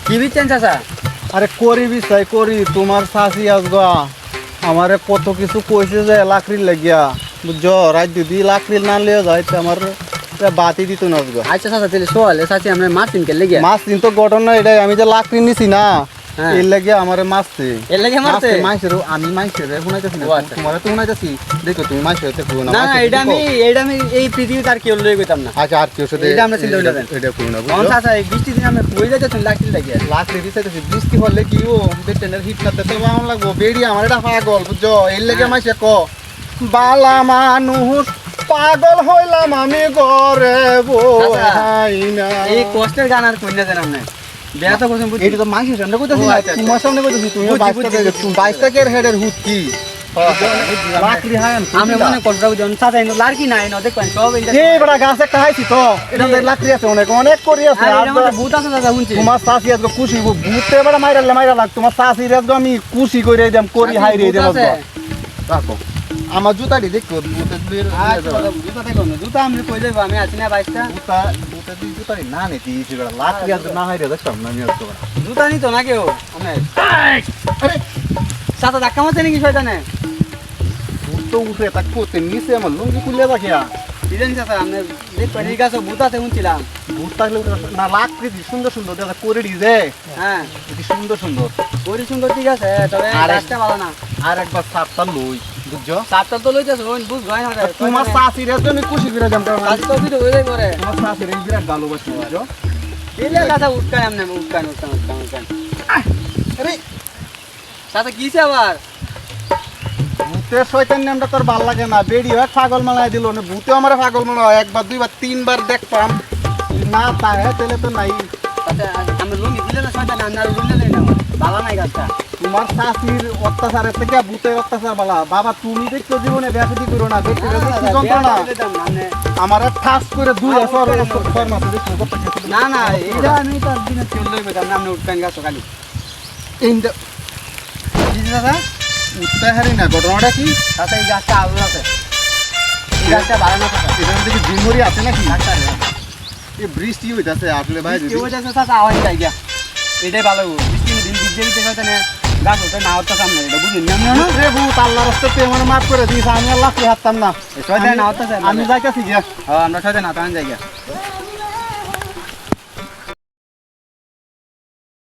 কি বিচ্ছেন চাচা? আরে করি বিচাই করি, তোমার শাশি আসগা আমারে কত কিছু কইছে যে লাকড়ির লাগিয়া, বুঝছো? রাত যদি লাকড়ির না লিয়ে যায় তো আমার বাতি দিত না আসগা। আচ্ছা চাচা তাহলে সোয়াল চাচি আমরা মারতিন কে লেগে? মাছ দিন তো ঘটনা এটাই, আমি যে লাকড়ি নিছি না হ্যাঁ। এর লাগিয়া আমারে মারছে। এর লাগে মারতে? মাইছের আমি মাইছের শুনাইতেছি না, ও আচ্ছা। তোমারে তো শুনাইতেছি। দেখো তুমি মাইছের তো কইও না। না না এটা আমি এই পৃথিবীতে আর কেউ লয়ে কইতাম না। আচ্ছা আর কি ওর সাথে এটা আমরা চিন্তা করি না। এটা কইও না, কোন বুঝছো? চাচা এই বৃষ্টি দিন আমরা কই যাইতেছেন লাকড়ি লাগিয়ে? লাকড়ি দিতেছি, বৃষ্টি হলে কি ও বেটেনের হিট করতে তো ভালো লাগবো। বেড়ি আমার এটা পাগল, বুঝছো? এর লেগে মাইছে ক বালা মানুষ পাগল হইলাম আমি ঘরে বহাই না। এই কষ্টের গান আর কই না জানেন না। বেয়া তো কোন বুঝি। এটা তো মাইছে সামনে কইতাছি ও না, আচ্ছা, তোমার সামনে কইতাছি। তুমি বুঝছি, 22 টাকার হেডের হুট কি লাকড়ি হায়ান আমরা মনে কষ্ট বুঝুন চাচা ইনো লাড়কি নাই না দেখবেন সব এটা। এই বড় গাছ একটা হাইছি তো, এটা লাকড়ি আছে অনেক অনেক করি আছে। আর আর এটা মধ্যে ভূত আছে চাচা শুনছি। তোমার শাশি আজকে খুশি ভূতে বড় মাইরা লাগ, তোমার শাশি আজকে আমি খুশি করে দিলাম, করি হাই রে দিলাম। রাখো আমার জুতাটি দেখো, জুতা দেখো না, জুতা আমি কই যাইবো, আমি আছি না 22টা। জুতা দিয়ে জুতাটি না নিতে দিয়েছি বড় লাকড়ি আজকে না হাই রে দেখতাম না আমি আজকে। জুতা নিতো না কেউ আমি। আরে চাচা ধাক্কা মারছে নাকি শয়তানে? ভূত তো উঠে তাক করতে নিচে আমার লুঙ্গি খুলে রাখিয়া। দিলেন চাচা আমি দেখবেন এই গাছে ভূত আছে শুনছিলাম। ভূত থাকলে না লাকড়ি সুন্দর সুন্দর দেখা করে দিছে, হ্যাঁ সুন্দর সুন্দর। পরি সুন্দর ঠিক আছে, তবে আর গাছটা ভালো না। আর একবার সাপটা লই, বুঝছো? সাতটা তো লইতেছ বুঝ গয় না। তোমার শাশির আজকে আমি খুশি করে দিলাম, কারণ কাজ তো দিতে হয়ে যায় করে। তোমার শাশির আমি বিরাট ভালোবাসি, বুঝছো? দিলে গাছা উঠকান আমনে উঠকান। আরে চাচা কিছে আবার? ভূতের শয়তান নামটা তোর ভাল লাগে না, বেড়ি হয় পাগল মানায় দিল না। ভূতে আমার পাগল মনে হয়, একবার দুইবার তিনবার দেখতাম না, তাই তাহলে তো নাই। চাচা আমি লুঙ্গি দিলে না শয়তান আমি আর লুঙ্গি লই না, ভালো নাই গাছটা। তোমার শাশির অত্যাচারের থেকে ভূতের অত্যাচার বালা। বাবা তুমি দেখছো জীবনে ব্যাপী করো না, দেখতে যন্ত্রণা আমার ঠাস করে দুই না না এটা আমি তো দিনে চল লই বেদাম না, আমি উঠকান গাছ খালি। এইটা দাদা উঠতে হারি না, ঘটনাটা কি? চাচা এই গাছটা আলো আছে, এই গাছটা ভালো না চাচা। এখান থেকে জিমরি আছে নাকি? ডাক্তার এই বৃষ্টি হইতাছে আসলে ভাই, যদি কেউ যাচ্ছে চাচা আওয়াজ যাই গিয়া এটাই ভালো। বৃষ্টি দিন দিতে দিতে হয়তো গাছ ওটা না হতো সামনে, এটা বুঝলেন না? রে ভূত আল্লাহ রাস্তাতে আমার মাফ করে দিস, আমি আল্লাহ হাঁটতাম না। শয়তান না হতো আমি যাইতাছি গিয়া। আমরা শয়তান না তান যাই গিয়া।